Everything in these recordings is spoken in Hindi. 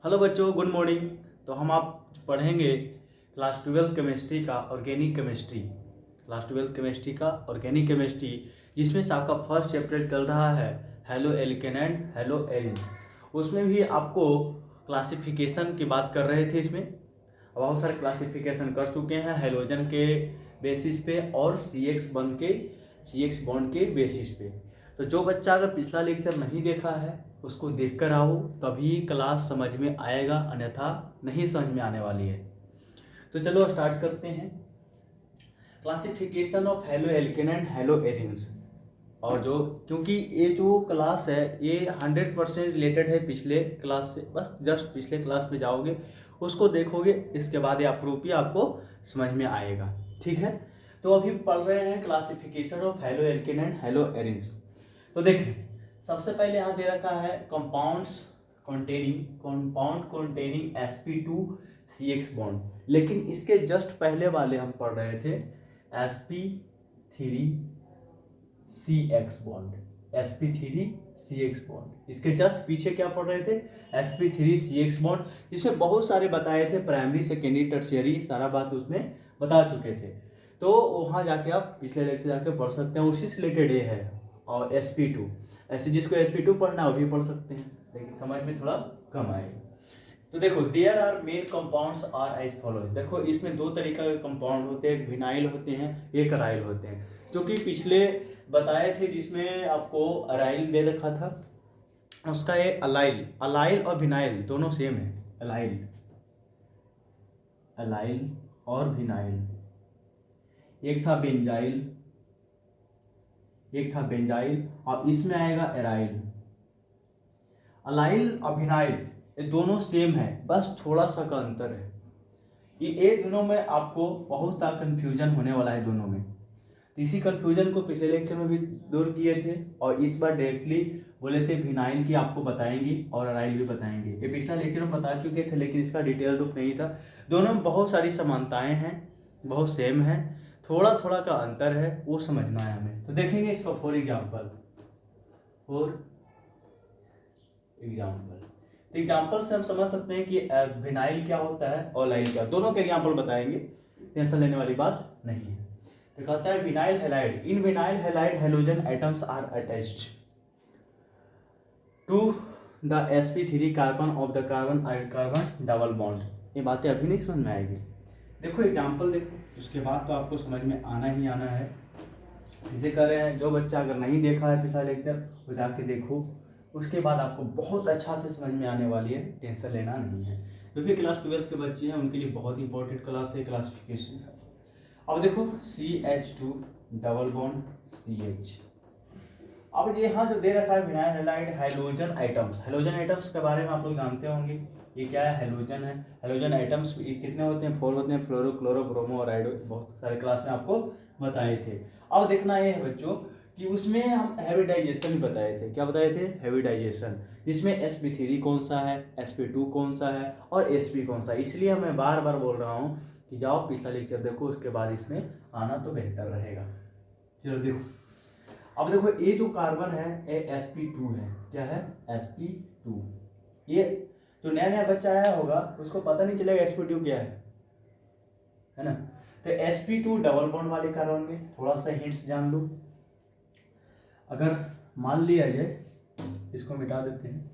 हेलो बच्चों, गुड मॉर्निंग। तो हम आप पढ़ेंगे क्लास 12 केमिस्ट्री का ऑर्गेनिक केमिस्ट्री। क्लास 12 केमिस्ट्री का ऑर्गेनिक केमिस्ट्री, जिसमें से आपका फर्स्ट चैप्टर चल रहा है halo alkane and hello arenes. उसमें भी आपको क्लासिफिकेशन की बात कर रहे थे। इसमें बहुत सारे क्लासिफिकेशन कर चुके हैं हेलोजन के बेसिस पे और सी एक्स बॉन्ड के बेसिस पे। तो जो बच्चा अगर पिछला लेक्चर नहीं देखा है उसको देख कर आओ, तभी क्लास समझ में आएगा, अन्यथा नहीं समझ में आने वाली है। तो चलो स्टार्ट करते हैं। Classification of halo alkane and hello arenes. और जो क्योंकि ये जो क्लास है ये 100% रिलेटेड है पिछले क्लास से, बस जस्ट पिछले क्लास में जाओगे उसको देखोगे, इसके बाद ये अप्रूव आपको समझ में आएगा। ठीक है, तो अभी पढ़ रहे हैं classification of halo alkane and hello arenes. तो देखिए, सबसे पहले यहाँ दे रखा है कंपाउंड कोंटेनिंग sp2CX बॉन्ड, लेकिन इसके जस्ट पहले वाले हम पढ़ रहे थे sp3CX बॉन्ड। sp3CX बॉन्ड, इसके जस्ट पीछे क्या पढ़ रहे थे? sp3CX बॉन्ड, जिसमें बहुत सारे बताए थे, प्राइमरी सेकेंडरी टर्शियरी सारा बात उसमें बता चुके थे। तो वहाँ जाके आप पिछले लेक्चर जाके पढ़ सकते हैं, उसी से रिलेटेड ये है। और sp2 ऐसे जिसको sp2 पढ़ना है वो भी पढ़ सकते हैं, लेकिन समझ में थोड़ा कम आएगा। तो देखो, there are main compounds are as follows. देखो, इसमें दो तरीका के कंपाउंड होते हैं, एक विनाइल होते हैं, एक अराइल होते हैं, जो कि पिछले बताए थे, जिसमें आपको अराइल दे रखा था, उसका ये अलाइल और विनाइल दोनों सेम है। अलाइल और विनाइल, एक था बेंजाइल और इसमें आएगा एराइल। अलाइल और विनाइल ये दोनों सेम है, बस थोड़ा सा का अंतर है। ये दोनों में आपको बहुत सा कंफ्यूजन होने वाला है दोनों में। तो इसी कंफ्यूजन को पिछले लेक्चर में भी दूर किए थे, और इस बार डायरेक्टली बोले थे विनाइल की आपको बताएंगे और अराइल भी बताएंगे। ये पिछला लेक्चर में बता चुके थे, लेकिन इसका डिटेल रूप नहीं था। दोनों में बहुत सारी समानताएं हैं, बहुत सेम है, थोड़ा थोड़ा का अंतर है, वो समझना है हमें। तो देखेंगे इसका फॉर एग्जाम्पल एग्जाम्पल से हम समझ सकते हैं कि विनाइल क्या होता है और लाइल क्या, दोनों के एग्जाम्पल बताएंगे, टेंशन लेने वाली बात नहीं है। तो कहता है vinyl halide, in vinyl halide halogen atoms are attached to the sp3 carbon of the carbon double bond. ये बातें अभी नहीं समझ में आएगी। देखो एग्जाम्पल देखो, उसके बाद तो आपको समझ में आना ही आना है। इसे कर रहे हैं, जो बच्चा अगर नहीं देखा है पिछला लेक्चर वो जाके देखो, उसके बाद आपको बहुत अच्छा से समझ में आने वाली है, टेंशन लेना नहीं है। क्योंकि क्लास 12 के बच्चे हैं, उनके लिए बहुत इंपॉर्टेंट क्लास है क्लासिफिकेशन का। अब देखो CH2 डबल बॉन्ड CH। अब ये यहाँ जो दे रखा है विनाइल हैलाइड हेलोजन आइटम्स के बारे में आप लोग जानते होंगे। ये क्या है? हेलोजन है। हेलोजन आइटम्स कितने होते हैं? 4 होते हैं, फ्लोरो, क्लोरो, ब्रोमो और आइडो। बहुत सारे क्लास में आपको बताए थे। अब देखना ये है बच्चों कि उसमें हम हेविडाइजेशन बताए थे। क्या बताए थे? हेविडाइजेशन, जिसमें sp3 कौन सा है, sp2 कौन सा है और sp कौन सा है। इसलिए मैं बार बार बोल रहा हूँ कि जाओ पिछला लेक्चर देखो, उसके बाद इसमें आना तो बेहतर रहेगा। चलो देखो, अब देखो ये जो कार्बन है ये sp2 है। क्या है? sp2। ये जो नया नया बच्चा आया होगा उसको पता नहीं चलेगा sp2 क्या है ना। तो sp2 डबल बॉन्ड वाले कार्बन में थोड़ा सा हिंट्स जान लो। अगर मान लिया जाए, इसको मिटा देते हैं,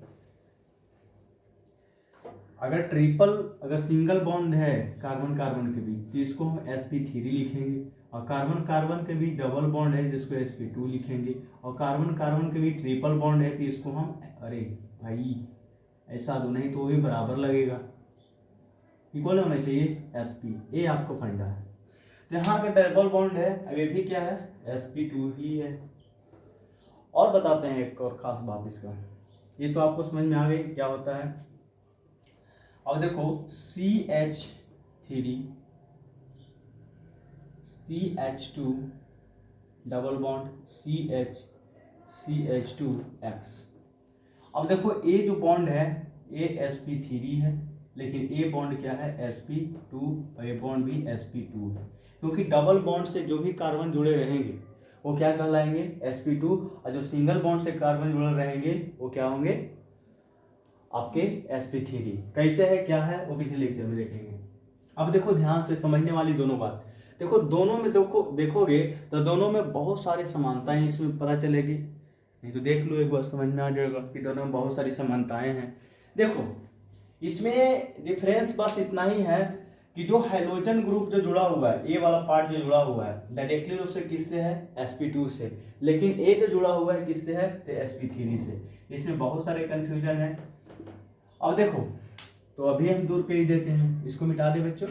अगर सिंगल बॉन्ड है कार्बन कार्बन के बीच तो इसको हम sp3 लिखेंगे, और कार्बन कार्बन के बीच डबल बॉन्ड है जिसको sp2 लिखेंगे, और कार्बन कार्बन के बीच ट्रिपल बॉन्ड है तो इसको हम, अरे भाई ऐसा दो, नहीं तो वो भी बराबर लगेगा, इक्वल होना चाहिए sp। ये आपको फंडा है। तो यहाँ का डबल बॉन्ड है, अब ये भी क्या है? sp2 ही है। और बताते हैं एक और खास बात इसका, ये तो आपको समझ में आ गई क्या होता है। अब देखो CH2 डबल बॉन्ड CH2X। अब देखो ये जो बॉन्ड है ये sp3 है, लेकिन ये बॉन्ड क्या है? sp2, और ये बॉन्ड भी sp2 है। क्योंकि डबल बॉन्ड से जो भी कार्बन जुड़े रहेंगे वो क्या कहलाएंगे? sp2, और जो सिंगल बॉन्ड से कार्बन जुड़े रहेंगे वो क्या होंगे? आपके sp3 कैसे है क्या है वो पिछले लेक्चर में देखेंगे। अब देखो ध्यान से समझने वाली दोनों बात, देखो दोनों में देखोगे तो दोनों में बहुत सारी समानताएं इसमें पता चलेगी। नहीं तो देख लो एक बार समझ में आ जाएगा कि दोनों में बहुत सारी समानताएं हैं। देखो इसमें डिफरेंस बस इतना ही है कि जो हाइड्रोजन ग्रुप जो जुड़ा हुआ है, ए वाला पार्ट जो जुड़ा हुआ है डायरेक्टली रूप से किससे है, sp2 से, लेकिन ए जो जुड़ा हुआ है किससे है, तो sp3 से। इसमें बहुत सारे कंफ्यूजन है। अब देखो तो अभी हम दूर पे ही देते हैं, इसको मिटा दे बच्चों।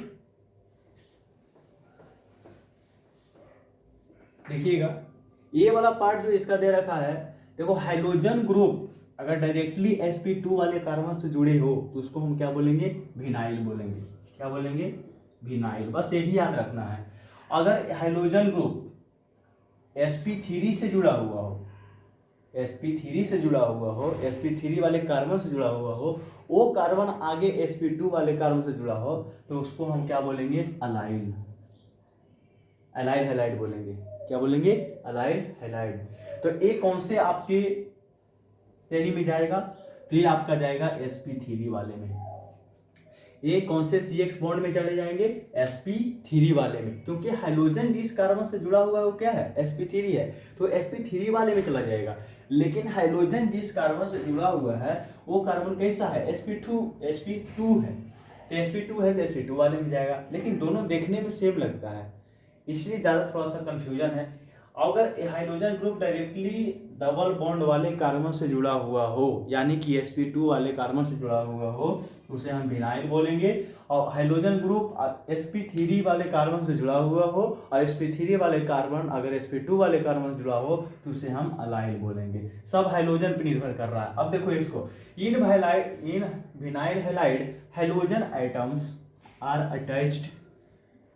देखिएगा ये वाला पार्ट जो इसका दे रखा है, देखो हाइड्रोजन ग्रुप अगर डायरेक्टली sp2 वाले कार्बन से जुड़े हो तो उसको हम क्या बोलेंगे, विनाइल बोलेंगे। क्या बोलेंगे, विनाइल। बस यही याद रखना है। अगर हाइड्रोजन ग्रुप sp3 से जुड़ा हुआ हो, sp3 से जुड़ा हुआ हो, sp3 वाले कार्बन से जुड़ा हुआ हो, वो कार्बन आगे sp2 वाले कार्बन से जुड़ा हो तो उसको हम क्या बोलेंगे, अलाइल। अलाइल हैलाइड बोलेंगे। क्या बोलेंगे, अलाइल हैलाइड। तो ये कौन से आपके श्रेणी में जाएगा, तो ये आपका जाएगा sp3 वाले में। ये कौन से CX बॉन्ड में चले जाएंगे, sp3 वाले में, क्योंकि हाइड्रोजन जिस कार्बन से जुड़ा हुआ है वो क्या है, sp3 है, तो sp3 वाले में चला जाएगा। लेकिन हाइड्रोजन जिस कार्बन से जुड़ा हुआ है वो कार्बन कैसा है, sp2 है, तो sp2 है तो sp2 वाले में जाएगा। लेकिन दोनों देखने में सेम लगता है, इसलिए ज़्यादा थोड़ा सा कंफ्यूजन है। अगर hydrogen group directly double bond वाले कार्बन से जुड़ा हुआ हो, यानी कि sp2 वाले कार्बन से जुड़ा हुआ हो, उसे हम विनाइल बोलेंगे। और हाइड्रोजन ग्रुप sp3 वाले कार्बन से जुड़ा हुआ हो और sp3 वाले कार्बन अगर sp2 वाले कार्बन से जुड़ा हो तो उसे हम अलाइल बोलेंगे। सब हाइड्रोजन पर निर्भर कर रहा है। अब देखो इसको, in vinyl halide hydrogen items are attached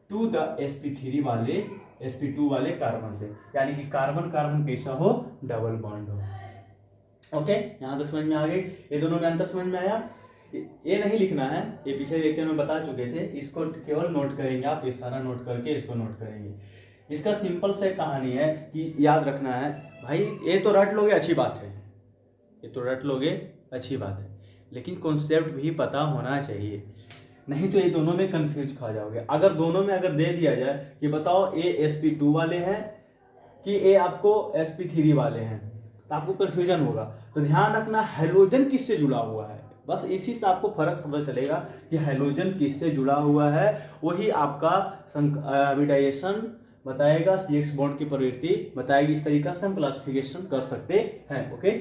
to the sp3 वाले sp2 वाले कार्बन से, यानी कि कार्बन कार्बन कैसा हो, डबल बॉन्ड हो। ओके, यहाँ तक समझ में आ गई। ये दोनों में अंतर समझ में आया। ये नहीं लिखना है, ये पिछले लेक्चर में बता चुके थे, इसको केवल नोट करेंगे आप, ये सारा नोट करके इसको नोट करेंगे। इसका सिंपल से कहानी है कि याद रखना है भाई, ये तो रट लोगे अच्छी बात है, ये तो रट लोगे अच्छी बात है, लेकिन कॉन्सेप्ट भी पता होना चाहिए, नहीं तो ये दोनों में कंफ्यूज खा जाओगे। अगर दोनों में अगर दे दिया जाए कि बताओ ये sp2 वाले हैं कि ये आपको sp3 वाले हैं, तो आपको कंफ्यूजन होगा। तो ध्यान रखना हाइड्रोजन किससे जुड़ा हुआ है, बस इसी से आपको फर्क पता चलेगा कि हाइड्रोजन किससे जुड़ा हुआ है, वही आपका हाइब्रिडाइजेशन बताएगा, CX बॉन्ड की प्रवृत्ति बताएगी। इस तरीका से हम क्लासिफिकेशन कर सकते हैं। ओके,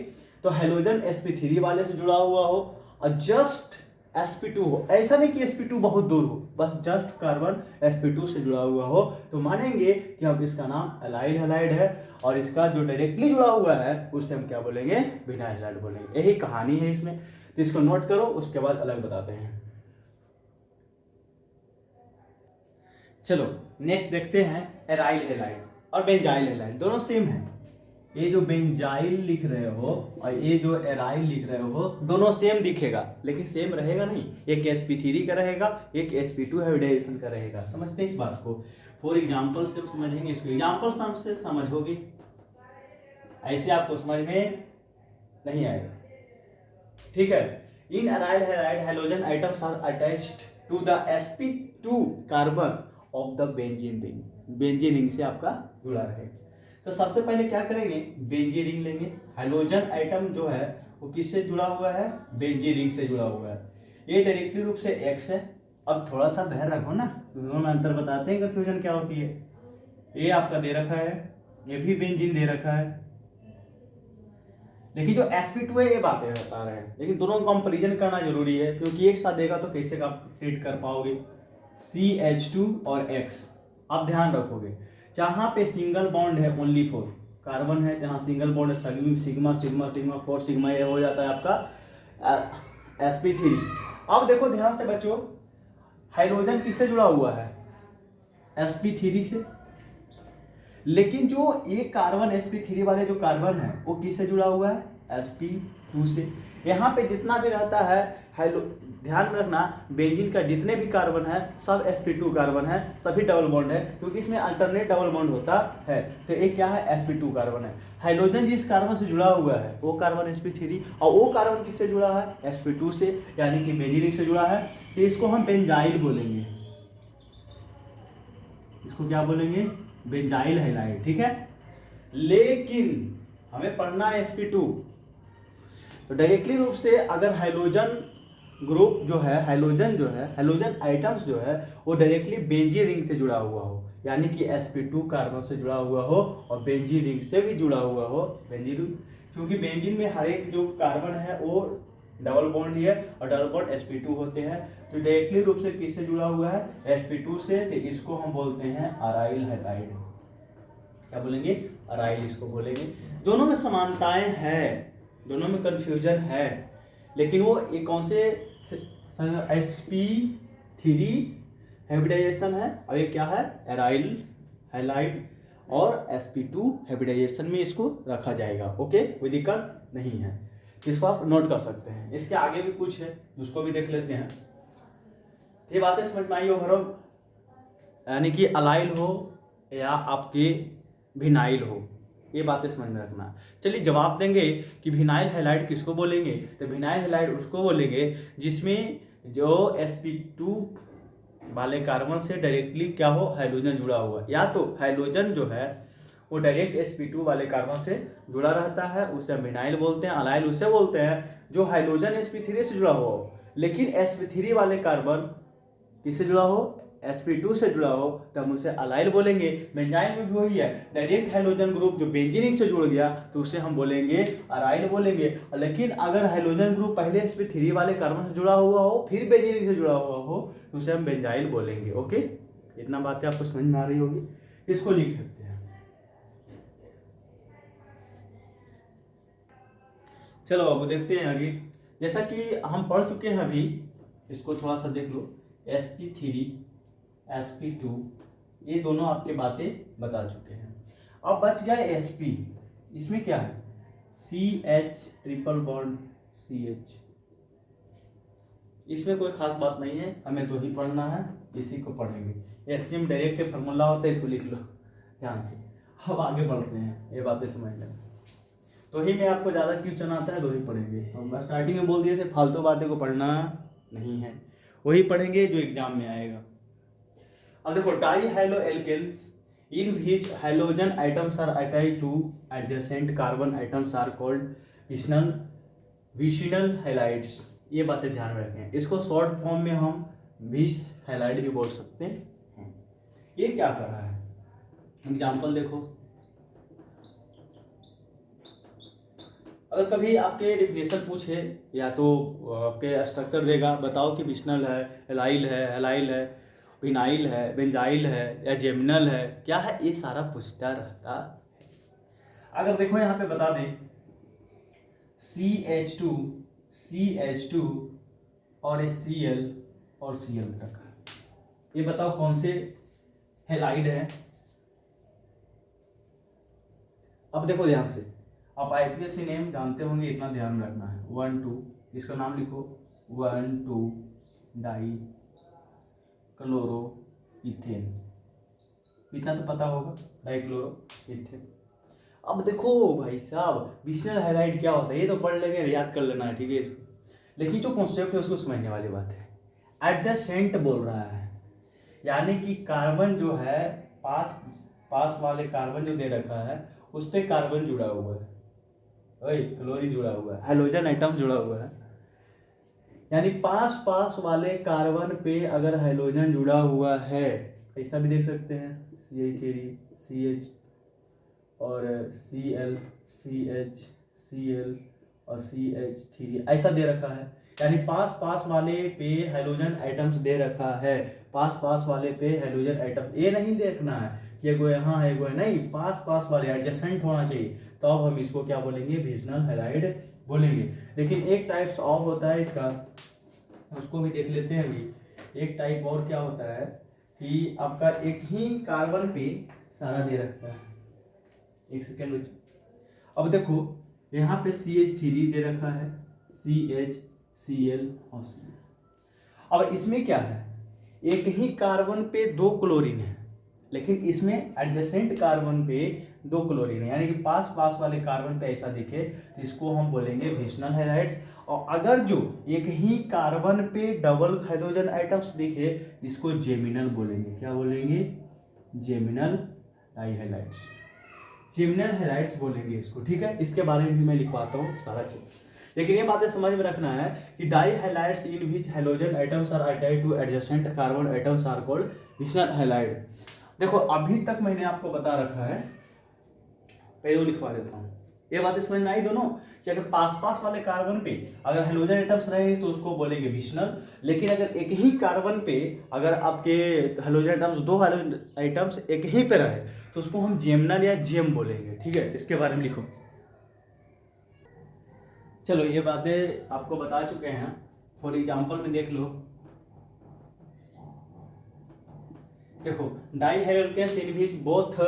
तो हाइड्रोजन sp3 वाले से जुड़ा हुआ हो और जस्ट sp2 हो, ऐसा नहीं कि sp2 बहुत दूर हो, बस जस्ट कार्बन sp2 से जुड़ा हुआ हो, तो मानेंगे कि अब इसका नाम अलाइल हैलाइड है। और इसका जो डायरेक्टली जुड़ा हुआ है उससे हम क्या बोलेंगे, विनाइल हैलाइड बोलेंगे। यही कहानी है इसमें, तो इसको नोट करो, उसके बाद अलग बताते हैं। चलो नेक्स्ट देखते हैं, एराइल हैलाइड और बेंजाइल हैलाइड, दोनों सेम है। ये जो बेंजाइल लिख रहे हो और ये जो एराइल लिख रहे हो, दोनों सेम दिखेगा, लेकिन सेम रहेगा नहीं। एक sp3 का रहेगा, एक sp2 हाइब्रिडाइजेशन का रहेगा। समझते हैं इस बात को। फॉर एग्जांपल से समझेंगे इसको, एग्जांपल से समझोगे, ऐसे आपको समझ में नहीं आएगा। ठीक है, in aryl halide hydrogen items are attached to the sp2 carbon of the benzene ring. Benzene ring से आपका जुड़ा रहेगा। तो सबसे पहले क्या करेंगे, बेंजीन रिंग लेंगे। हाइड्रोजन आइटम जो है वो किससे जुड़ा हुआ है, बेंजीन रिंग से जुड़ा हुआ है। ये डायरेक्टली रूप से X है। अब थोड़ा सा ध्यान रखो ना, दोनों में अंतर बताते हैं कंफ्यूजन क्या होती है। ये आपका दे रखा है, ये भी बेंजीन दे रखा है, लेकिन जो sp2 है ये बातें बता रहे हैं, लेकिन दोनों को कंपेरिजन करना जरूरी है, क्योंकि एक साथ देगा तो कैसे आप ट्रीट कर पाओगे। CH2 और X, आप ध्यान रखोगे जहां पे सिंगल बॉन्ड है ओनली 4 कार्बन है, जहां सिंगल बॉन्ड है सिग्मा सिग्मा सिग्मा 4 सिग्मा, ये हो जाता है आपका sp3। अब देखो ध्यान से बच्चों, हाइड्रोजन किससे जुड़ा हुआ है, sp3 से, लेकिन जो ये कार्बन sp3 वाले जो कार्बन है वो किससे जुड़ा हुआ है, sp2 से। यहाँ पे जितना भी रहता है हाइलो, ध्यान में रखना बेंजीन का जितने भी कार्बन है सब sp2 कार्बन है, सभी डबल बॉन्ड है, क्योंकि इसमें अल्टरनेट डबल बॉन्ड होता है। तो एक क्या है, sp2 कार्बन है। हाइड्रोजन जिस कार्बन से जुड़ा हुआ है वो कार्बन sp3, और वो कार्बन किससे जुड़ा है, sp2 से, यानी कि बेंजीन रिंग से जुड़ा है। तो इसको हम बेंजाइल बोलेंगे, इसको क्या बोलेंगे, बेंजाइल हैलाइड, ठीक है। लेकिन हमें पढ़ना है sp2, तो डायरेक्टली रूप से अगर हाइड्रोजन ग्रुप जो है, हाइड्रोजन आइटम्स जो है वो डायरेक्टली बेंजीन रिंग से जुड़ा हुआ हो, यानी कि sp2 कार्बन से जुड़ा हुआ हो और बेंजीन रिंग से भी जुड़ा हुआ हो, बेंजीन रिंग, क्योंकि बेंजीन में हर एक जो कार्बन है वो डबल बॉन्ड ही है और डबल बॉन्ड sp2 होते हैं। तो डायरेक्टली रूप से किससे जुड़ा हुआ है, sp2 से, तो इसको हम बोलते हैं अराइल हैलाइड। क्या बोलेंगे, अराइल इसको बोलेंगे। दोनों में समानताएं हैं, दोनों में कंफ्यूजन है, लेकिन वो एक कौन से sp3 हाइब्रिडाइजेशन है और ये क्या है, एराइल हैलाइड, और sp2 हाइब्रिडाइजेशन में इसको रखा जाएगा। ओके, कोई दिक्कत नहीं है, इसको आप नोट कर सकते हैं। इसके आगे भी कुछ है उसको भी देख लेते हैं। ये बातें समझ में आई हो भरो, यानी कि अलाइल हो या आपके विनाइल हो, ये बातें समझ में रखना। चलिए जवाब देंगे कि विनाइल हैलाइड किसको बोलेंगे, तो विनाइल हैलाइड उसको बोलेंगे जिसमें जो sp2 वाले कार्बन से डायरेक्टली क्या हो, हाइड्रोजन जुड़ा हुआ, या तो हाइड्रोजन जो है वो डायरेक्ट sp2 वाले कार्बन से जुड़ा रहता है, उसे विनाइल बोलते हैं। अलाइल उसे बोलते हैं जो हाइड्रोजन sp3 से जुड़ा हो, लेकिन sp3 वाले कार्बन किससे जुड़ा हो, sp2 से जुड़ा हो, तो हम उसे अलाइल बोलेंगे। बेंजाइल में भी वही है, डायरेक्ट हाइड्रोजन ग्रुप जो बेंजीन से जुड़ गया तो उसे हम बोलेंगे अराइल बोलेंगे। लेकिन अगर हाइड्रोजन ग्रुप पहले sp3 वाले कार्बन से जुड़ा हुआ हो फिर बेंजीन से जुड़ा हुआ हो तो उसे हम बेंजाइल बोलेंगे। ओके, इतना बातें आपको समझ में आ रही होगी, इसको लिख सकते हैं। चलो अब देखते हैं आगे। जैसा कि हम पढ़ चुके हैं अभी, इसको थोड़ा सा देख लो, sp3 sp2 ये दोनों आपके बातें बता चुके हैं। अब बच गया sp, इसमें क्या है, CH ट्रिपल बॉन्ड CH, इसमें कोई खास बात नहीं है, हमें तो ही पढ़ना है, इसी को पढ़ेंगे। sp में डायरेक्ट फॉर्मूला होता है, इसको लिख लो ध्यान से। अब आगे बढ़ते हैं, ये बातें समझ लें। तो ही में आपको ज़्यादा क्वेश्चन आता है तो ही पढ़ेंगे। हम स्टार्टिंग में बोल दिए थे फालतू बातें को पढ़ना नहीं है, वही पढ़ेंगे जो एग्जाम में आएगा। अब देखो, dihaloalkanes in which hydrogen items are attached to adjacent carbon items are called vicinal halides. ये बातें ध्यान में रखें, इसको शॉर्ट फॉर्म में हम विस हैलाइड भी बोल सकते हैं। ये क्या कर रहा है, एग्जाम्पल देखो। अगर कभी आपके डिफिनेशन पूछे या तो आपके स्ट्रक्चर देगा, बताओ कि विशनल है, एलाइल है, हेलाइल है, विनाइल है, बेंजाइल है या जेमिनल है, क्या है, ये सारा पूछता रहता है। अगर देखो यहाँ पे बता दें CH2 और Cl और Cl रखा है, ये बताओ कौन से हेलाइड है। अब देखो ध्यान से, आप IPSC नेम जानते होंगे, इतना ध्यान रखना है। 1,2 इसका नाम लिखो, 1,2 डाई क्लोरो इथेन, इतना तो पता होगा, डाई क्लोरो इथेन। अब देखो भाई साहब, विशनल हैलाइड क्या होता है ये तो पढ़ लेंगे, याद कर लेना है, ठीक है इसको, लेकिन जो कॉन्सेप्ट है उसको समझने वाली बात है। एडजेसेंट बोल रहा है, यानी कि कार्बन जो है पास वाले कार्बन जो दे रखा है उस पर कार्बन जुड़ा हुआ है, क्लोरीन जुड़ा हुआ है, हाइड्रोजन आइटम जुड़ा हुआ है, यानी पास वाले कार्बन पे अगर हाइड्रोजन जुड़ा हुआ है, ऐसा भी देख सकते हैं, CH3 CH और Cl CH Cl और CH3 ऐसा दे रखा है, यानी पास वाले पे हाइड्रोजन आइटम्स दे रखा है, पास वाले पे हाइड्रोजन आइटम, ये नहीं देखना है कि एगो यहाँ है एगो है, नहीं, पास वाले एडजेसेंट होना चाहिए, तो अब हम इसको क्या बोलेंगे, विशनल हैलाइड बोलेंगे। लेकिन एक टाइप्स और होता है इसका, उसको भी देख लेते हैं अभी। एक टाइप और क्या होता है कि आपका एक ही कार्बन पे सारा दे रखता है, एक सेकेंड। अब देखो यहाँ पे CH3 दे रखा है, CHCl और Cl। अब इसमें क्या है, एक ही कार्बन पे 2 क्लोरीन है, लेकिन इसमें एडजेसेंट कार्बन पे 2 क्लोरीन है, यानी कि पास पास वाले कार्बन पे ऐसा दिखे तो इसको हम बोलेंगे विशनल हैलाइड्स। और अगर जो एक ही कार्बन पे डबल हाइड्रोजन आइटम्स दिखे इसको जेमिनल बोलेंगे। क्या बोलेंगे? जेमिनल डाइहैलाइड्स, जेमिनल हैलाइड्स बोलेंगे इसको। ठीक है, इसके बारे में भी मैं लिखवाता हूँ सारा चीज, लेकिन ये बातें समझ में रखना है कि dihalides in which hydrogen items are attached to adjacent carbon items are called vicinal halide. देखो अभी तक मैंने आपको बता रखा है, पहले लिखवा देता हूँ। ये बातें समझ में आई दोनों कि अगर पास पास वाले कार्बन पे अगर हाइड्रोजन आइटम्स रहे तो उसको बोलेंगे विशनल, लेकिन अगर एक ही कार्बन पे अगर आपके हाइड्रोजन आइटम्स 2 हाइड्रोजन आइटम्स एक ही पे रहे तो उसको हम जेमनल या जेम बोलेंगे। ठीक है, इसके बारे में लिखो। चलो ये बातें आपको बता चुके हैं, फॉर एग्जाम्पल में देख लो। देखो dihydrogen in which both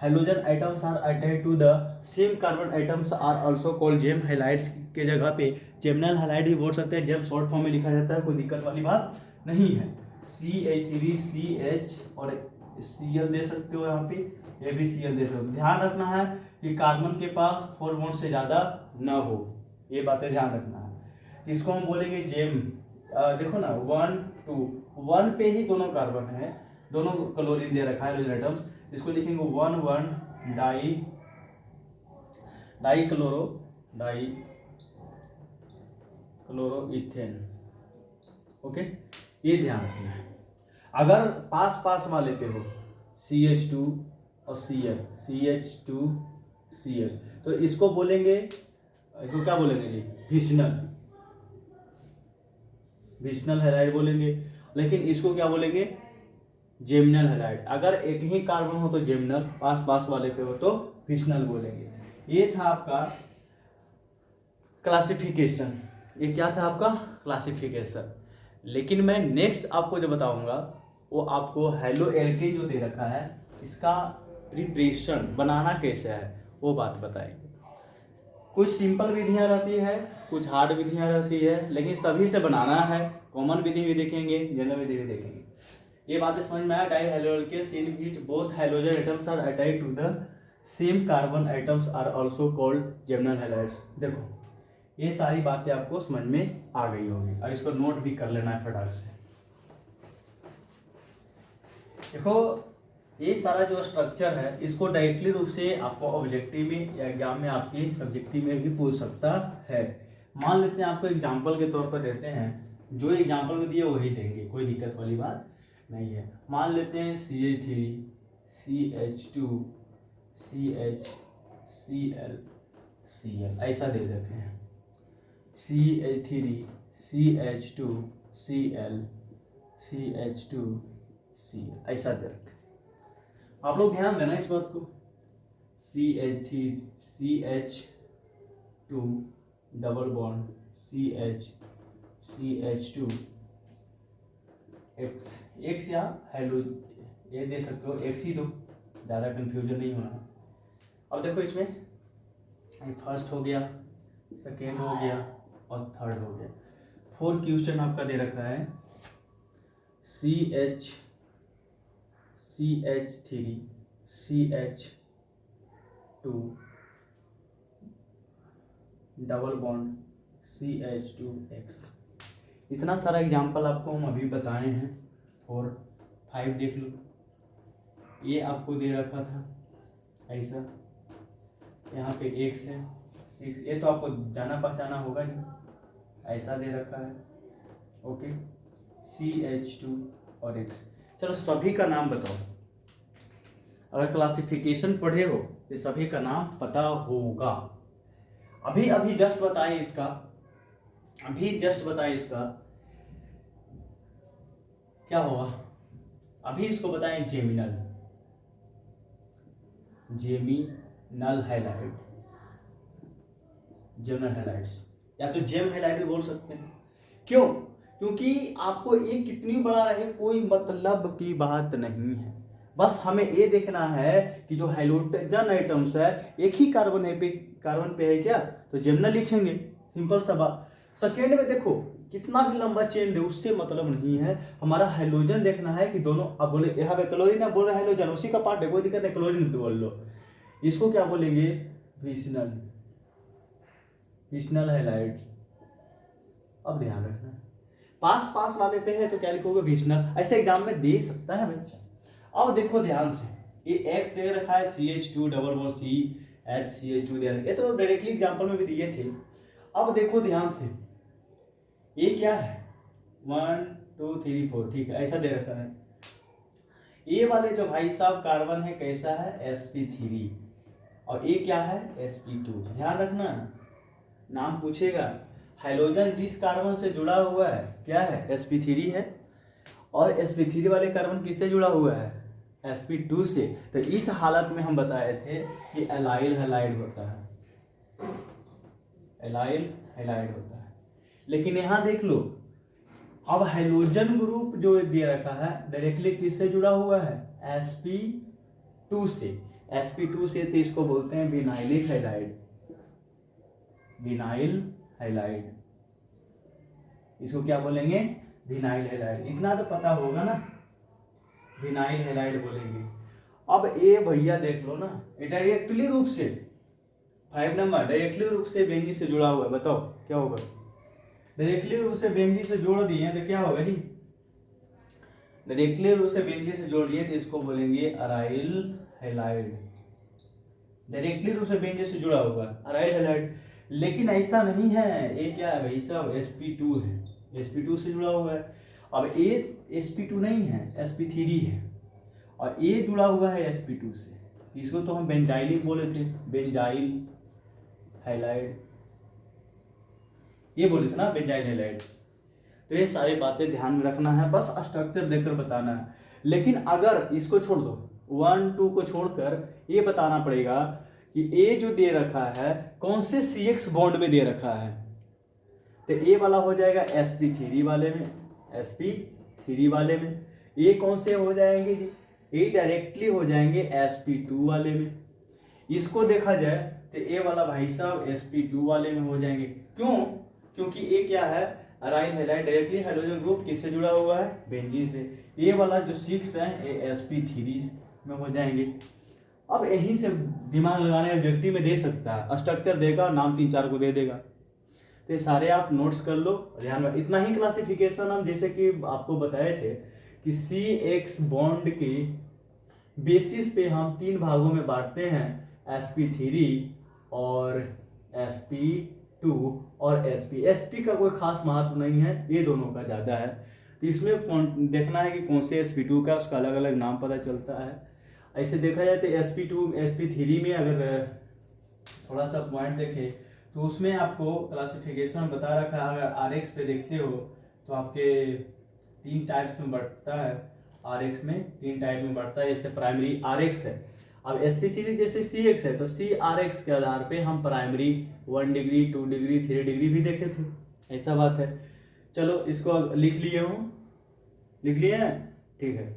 hydrogen items are attached to the same carbon items are also called gem halides के जगह पे जेमिनल हैलाइड भी बोल सकते हैं, जेम शॉर्ट फॉर्म में लिखा जाता है, कोई दिक्कत वाली बात नहीं है। CH3 CH और Cl दे सकते हो, यहाँ पे ये भी Cl दे सकते हो। ध्यान रखना है कि कार्बन के पास 4 बॉन्ड से ज़्यादा न हो, ये बातें ध्यान रखना है। इसको हम बोलेंगे जेम। देखो ना 1 2 1 पे ही दोनों कार्बन है, दोनों क्लोरीन दे रखा है हाइड्रोजन आइटम्स, इसको लिखेंगे 1 डाई क्लोरो इथेन। ओके, ये ध्यान रखना है। अगर पास पास वाले पे हो CH2 और Cl, CH2Cl, तो इसको बोलेंगे, इसको क्या बोलेंगे जी? विशनल हैलाइड बोलेंगे, लेकिन इसको क्या बोलेंगे? Geminal halide. अगर एक ही कार्बन हो तो जेमिनल, पास पास वाले पे हो तो विशनल बोलेंगे। ये था आपका क्लासिफिकेशन, ये क्या था आपका क्लासिफिकेशन। लेकिन मैं नेक्स्ट आपको जो बताऊंगा वो आपको हेलो एल्केन जो दे रखा है इसका प्रिपरेशन बनाना कैसे है वो बात बताएंगे। कुछ सिंपल विधियां रहती है, कुछ हार्ड विधियां रहती है, लेकिन सभी से बनाना है। कॉमन विधि भी देखेंगे, जनरल विधि भी देखेंगे। ये बातें समझ में आया? Dihydrogen in which both hydrogen items are attached to the same carbon items are also called geminal halides. देखो ये सारी बातें आपको समझ में आ गई होगी और इसको नोट भी कर लेना है फटाक से। देखो ये सारा जो स्ट्रक्चर है इसको डायरेक्टली रूप से आपको ऑब्जेक्टिव में या एग्जाम में आपकी सब्जेक्टिव में भी पूछ सकता है। मान लेते हैं आपको एग्जाम्पल के तौर पर देते हैं, जो एग्जाम्पल में दिए वही देंगे, कोई दिक्कत वाली बात नहीं है। मान लेते हैं CH3 CH2 CHCl Cl, ऐसा दे देते हैं। CH3 CH2 Cl CH2 Cl, ऐसा दे रखें। आप लोग ध्यान देना इस बात को। CH3 CH2 double bond CH2 X या हेलो ये दे सकते हो, X ही दो, ज़्यादा कंफ्यूजन नहीं होना। अब देखो इसमें फर्स्ट हो गया, सेकेंड हो गया और थर्ड हो गया। 4 क्वेश्चन आपका दे रखा है। CH3 CH2 double bond CH2X। इतना सारा एग्जाम्पल आपको हम अभी बताए हैं। 4 5 देख लो, ये आपको दे रखा था ऐसा, यहाँ पे X है 6, ये तो आपको जाना पहचाना होगा ही, ऐसा दे रखा है। ओके, CH2 और X। चलो सभी का नाम बताओ, अगर क्लासिफिकेशन पढ़े हो तो सभी का नाम पता होगा। अभी जस्ट बताएं इसका, क्या होगा। अभी इसको बताएं जेमिनल हैलाइड, जेमिनल हैलाइड्स या तो जेम हैलाइड भी बोल सकते हैं। क्यों? क्योंकि आपको ये कितनी बड़ा रहे कोई मतलब की बात नहीं है, बस हमें ये देखना है कि जो हाइड्रोजन आइटम्स है एक ही कार्बन पे है क्या, तो जेमना लिखेंगे, सिंपल सा बात। सेकेंड में देखो कितना भी लंबा चेन दे उससे मतलब नहीं है, हमारा हाइड्रोजन देखना है कि दोनों, अब बोले यहाँ पे क्लोरीन है, बोल रहे हाइड्रोजन उसी का पार्ट है, कोई दिक्कत नहीं, क्लोरीन बोल लो। इसको क्या बोलेंगे, विशनल हैलाइड। अब ध्यान रखना पास वाले पे है तो क्या लिखोगे, विशनल। ऐसे एग्जाम में दे सकता है बच्चा। अब देखो ध्यान से, ये X दे रखा है CH2 डबल बॉन्ड CH2 दे रखा है, ये तो डायरेक्टली एग्जाम्पल में भी दिए थे। अब देखो ध्यान से, ये क्या है 1 2 3 4, ठीक है, ऐसा दे रखा है। ये वाले जो भाई साहब कार्बन है कैसा है, sp3, और ये क्या है sp2। ध्यान रखना नाम पूछेगा, हाइड्रोजन जिस कार्बन से जुड़ा हुआ है क्या है, sp3 है, और sp3 वाले कार्बन किससे जुड़ा हुआ है, sp2 से। तो इस हालत में हम बताए थे कि एलाइल हैलाइड होता है, एलाइल हैलाइड होता है। लेकिन यहाँ देख लो, अब हाइड्रोजन ग्रुप जो दे रखा है डायरेक्टली किससे जुड़ा हुआ है, sp2 से। sp2 से तो इसको बोलते हैं विनाइलिक हैलाइड, विनाइल हैलाइड, इसको क्या बोलेंगे, विनाइल हैलाइड। इतना तो पता होगा ना, विनाइल हैलाइड बोलेंगे। अब ये भैया देख लो ना, डायरेक्टली रूप से 5 नंबर डायरेक्टली रूप से बेंजीन से जुड़ा हुआ है, बताओ क्या होगा, डायरेक्टली रूप से बेंजीन से जोड़ दिए तो क्या होगा जी, डायरेक्टली रूप से बेंजीन से जोड़ दिए तो इसको बोलेंगे अराइल हैलाइड, डायरेक्टली रूप से बेंजीन से जुड़ा हुआ अराइल हैलाइड। लेकिन ऐसा नहीं है, ये क्या है भाई साहब, sp2 है, sp2 से जुड़ा हुआ है। अब ये sp2 नहीं है, sp3 है, और ये जुड़ा हुआ है sp2 से, इसको तो हम बेंजाइलिक बोले थे, बेंजाइल हैलाइड, ये बोले थे ना बेंजाइल हैलाइड। तो ये सारी बातें ध्यान में रखना है, बस स्ट्रक्चर देकर बताना है। लेकिन अगर इसको छोड़ दो, 1 2 को छोड़कर ये बताना पड़ेगा कि ए जो दे रखा है कौन से CX बॉन्ड में दे रखा है, तो ए वाला हो जाएगा sp3 वाले में, sp3 वाले में। ये कौन से हो जाएंगे जी, ये डायरेक्टली हो जाएंगे sp2 वाले में। इसको देखा जाए तो ए वाला भाई साहब sp2 वाले में हो जाएंगे, क्यों, क्योंकि ये क्या है, aryl halide, directly hydrogen group किससे जुड़ा हुआ है, बेंजीन से। ये वाला जो 6 है ये sp3 में हो जाएंगे। अब यहीं से दिमाग लगाने ऑब्जेक्टिव में दे सकता है, स्ट्रक्चर देगा, नाम 3-4 को दे देगा। तो ये सारे आप नोट्स कर लो, ध्यान में इतना ही क्लासिफिकेशन हम जैसे कि आपको बताए थे कि CX बॉन्ड की बेसिस पे हम 3 भागों में बांटते हैं, sp3 और sp2 और sp का कोई खास महत्व नहीं है, ये दोनों का ज़्यादा है। तो इसमें देखना है कि कौन से sp2 का उसका अलग अलग नाम पता चलता है। ऐसे देखा जाए तो sp2 sp3 में अगर थोड़ा सा पॉइंट देखें तो उसमें आपको क्लासिफिकेशन बता रखा है। अगर RX पे देखते हो तो आपके 3 टाइप्स में बढ़ता है, RX में 3 टाइप में बढ़ता है। जैसे प्राइमरी RX है, अब sp3 जैसे CX है तो CRX के आधार पे हम प्राइमरी 1 डिग्री 2 डिग्री 3 डिग्री भी देखे थे, ऐसा बात है। चलो इसको लिख लिए हैं, ठीक है।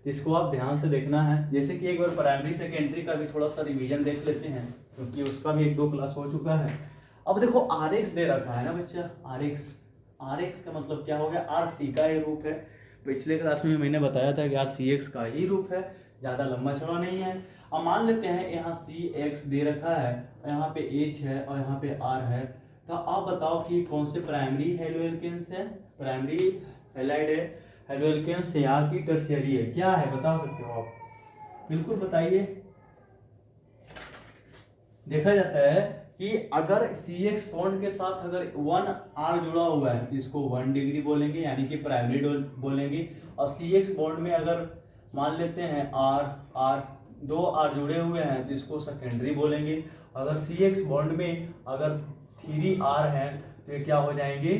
तो इसको आप ध्यान से देखना है, जैसे कि एक बार प्राइमरी सेकेंडरी का भी थोड़ा सा रिवीजन देख लेते हैं, क्योंकि उसका भी 1-2 क्लास हो चुका है। अब देखो RX दे रखा है ना बच्चा, RX का मतलब क्या हो गया, RC का ही रूप है। पिछले क्लास में मैंने बताया था कि RCX का ही रूप है, ज़्यादा लंबा चौड़ा नहीं है। अब मान लेते हैं यहाँ CX दे रखा है, यहाँ पे H है और यहाँ पे R है, तो आप बताओ कि कौन से प्राइमरी हेलोएल्केन्स है, प्राइमरी हैलाइड है, हेलोएल्केन्स से R की टर्शियरी है, क्या है बता सकते हो आप, बिल्कुल बताइए। देखा जाता है कि अगर CX बॉन्ड के साथ अगर 1 R जुड़ा हुआ है तो इसको 1 डिग्री बोलेंगे, यानी कि प्राइमरी बोलेंगे। और CX बॉन्ड में अगर मान लेते हैं दो R जुड़े हुए हैं तो इसको सेकेंडरी बोलेंगे। अगर CX बॉन्ड में अगर 3 R हैं तो ये क्या हो जाएंगे,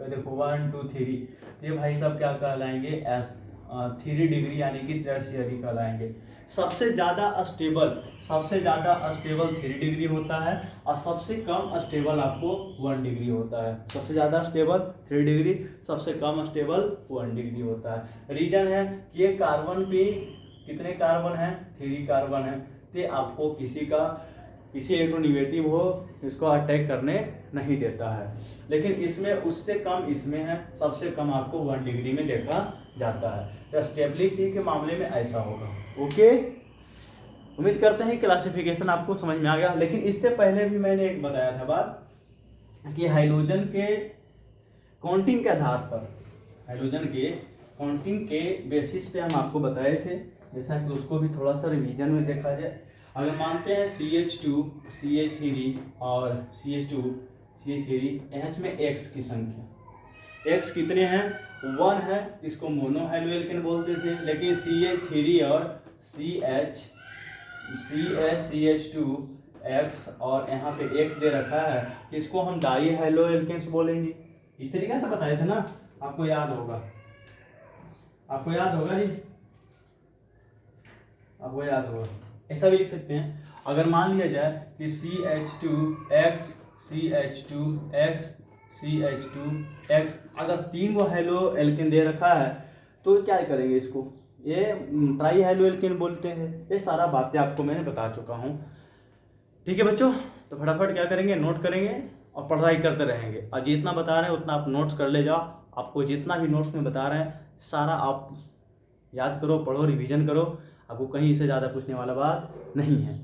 देखो 1 2 3, ये भाई साहब क्या कहलाएंगे, 3 डिग्री यानी कि टर्शियरी कहलाएंगे। सबसे ज़्यादा स्टेबल 3 डिग्री होता है और सबसे कम स्टेबल आपको 1 डिग्री होता है। सबसे ज़्यादा स्टेबल 3 डिग्री, सबसे कम स्टेबल 1 डिग्री होता है। रीजन है कि ये कार्बन पे कितने कार्बन हैं, 3 कार्बन है। तो आपको किसी इलेक्ट्रोनिगेटिव हो इसको अटैक करने नहीं देता है। लेकिन इसमें उससे कम इसमें है, सबसे कम आपको 1 डिग्री में देखा जाता है। तो स्टेबिलिटी के मामले में ऐसा होगा। ओके, उम्मीद करते हैं क्लासिफिकेशन आपको समझ में आ गया। लेकिन इससे पहले भी मैंने एक बताया था बात कि हाइड्रोजन के काउंटिंग के आधार पर, हाइड्रोजन के काउंटिंग के बेसिस पे हम आपको बताए थे, जैसा कि उसको भी थोड़ा सा रिवीजन में देखा जाए। अगर मानते हैं CH2 CH3 और CH2 CH3, इसमें X की संख्या, X कितने हैं, 1 है, इसको मोनो हाइड्रोएल्केन बोलते थे। लेकिन CH3 और CH2X और यहाँ पे X दे रखा है, इसको हम डाई हाइड्रोएल्केन्स बोलेंगे। इस तरीके से बताए थे ना, आपको याद होगा, आपको याद होगा जी, आपको याद होगा। ऐसा भी लिख सकते हैं, अगर मान लिया जाए कि CH2X CH2X CH2X, अगर 3 वो हेलो एल्केन दे रखा है तो क्या करेंगे, इसको ये ट्राई हेलो एल्केन बोलते हैं। ये सारा बातें आपको मैंने बता चुका हूँ। ठीक है बच्चों, तो फटाफट क्या करेंगे, नोट करेंगे और पढ़ाई करते रहेंगे। और जितना बता रहे हैं उतना आप नोट्स कर ले जाओ। आपको जितना भी नोट्स में बता रहे हैं सारा आप याद करो, पढ़ो, रिवीजन करो। आपको कहीं से ज़्यादा पूछने वाला बात नहीं है।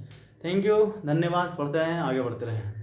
थैंक यू, धन्यवाद। पढ़ते रहें, आगे बढ़ते रहें।